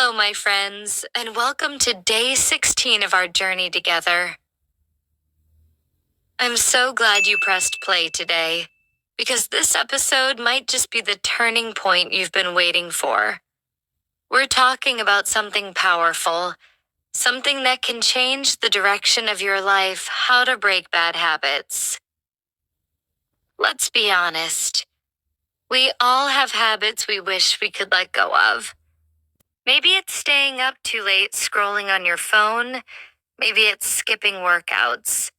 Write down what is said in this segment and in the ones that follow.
Hello, my friends, and welcome to day 16 of our journey together. I'm so glad you pressed play today, because this episode might just be the turning point you've been waiting for. We're talking about something powerful, something that can change the direction of your life, how to break bad habits. Let's be honest. We all have habits we wish we could let go of. Maybe it's staying up too late scrolling on your phone. Maybe it's skipping workouts.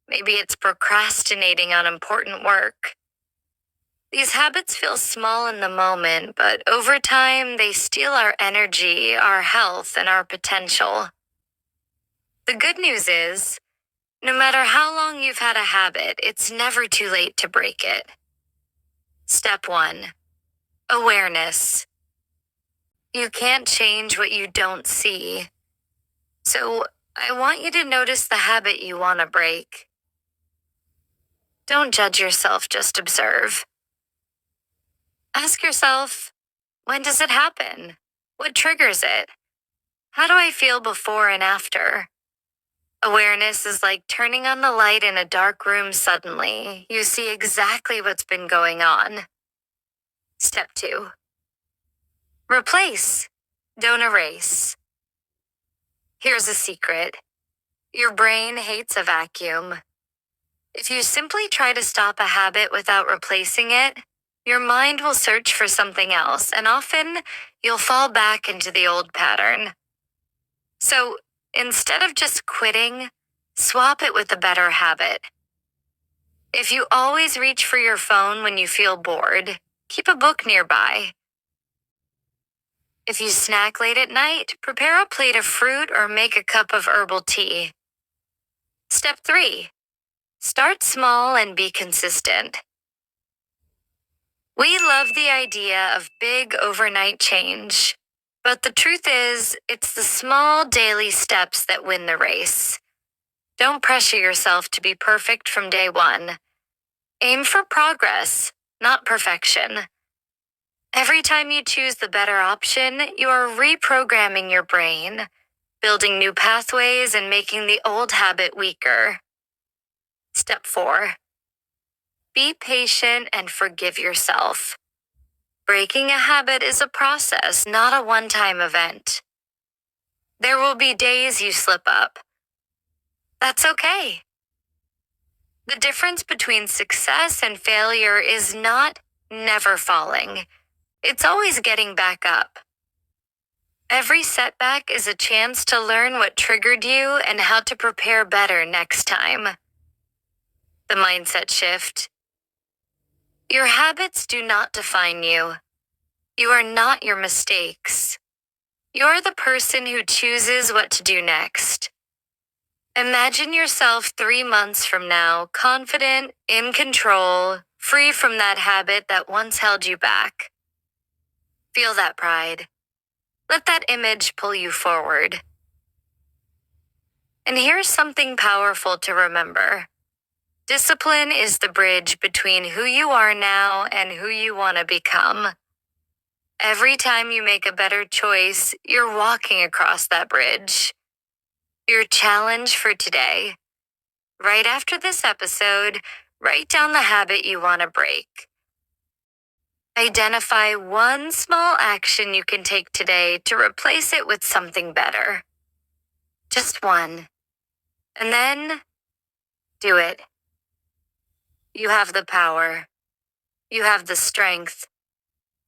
Maybe it's procrastinating on important work. These habits feel small in the moment, but over time, they steal our energy, our health, and our potential. The good news is, no matter how long you've had a habit, it's never too late to break it. Step 1. Awareness. You can't change what you don't see. So, I want you to notice the habit you want to break. Don't judge yourself, just observe. Ask yourself, when does it happen? What triggers it? How do I feel before and after? Awareness is like turning on the light in a dark room suddenly. You see exactly what's been going on. Step 2. Replace. Don't erase. Here's a secret. Your brain hates a vacuum. If you simply try to stop a habit without replacing it, your mind will search for something else, and often you'll fall back into the old pattern. So instead of just quitting, swap it with a better habit. If you always reach for your phone when you feel bored, keep a book nearby. If you snack late at night, prepare a plate of fruit or make a cup of herbal tea. Step 3. Start small and be consistent. We love the idea of big overnight change, but the truth is, it's the small daily steps that win the race. Don't pressure yourself to be perfect from day one. Aim for progress, not perfection. Every time you choose the better option, you are reprogramming your brain, building new pathways and making the old habit weaker. Step 4. Be patient and forgive yourself. Breaking a habit is a process, not a one-time event. There will be days you slip up. That's okay. The difference between success and failure is not never falling. It's always getting back up. Every setback is a chance to learn what triggered you and how to prepare better next time. The mindset shift. Your habits do not define you. You are not your mistakes. You're the person who chooses what to do next. Imagine yourself 3 months from now, confident, in control, free from that habit that once held you back. Feel that pride. Let that image pull you forward. And here's something powerful to remember. Discipline is the bridge between who you are now and who you want to become. Every time you make a better choice, you're walking across that bridge. Your challenge for today. Right after this episode, write down the habit you want to break. Identify one small action you can take today to replace it with something better. Just one. And then, do it. You have the power. You have the strength.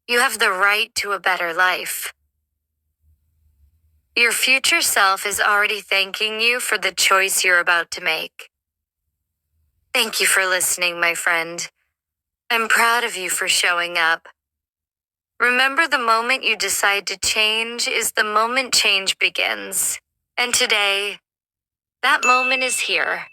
You have the right to a better life. Your future self is already thanking you for the choice you're about to make. Thank you for listening, my friend. I'm proud of you for showing up. Remember, the moment you decide to change is the moment change begins. And today, that moment is here.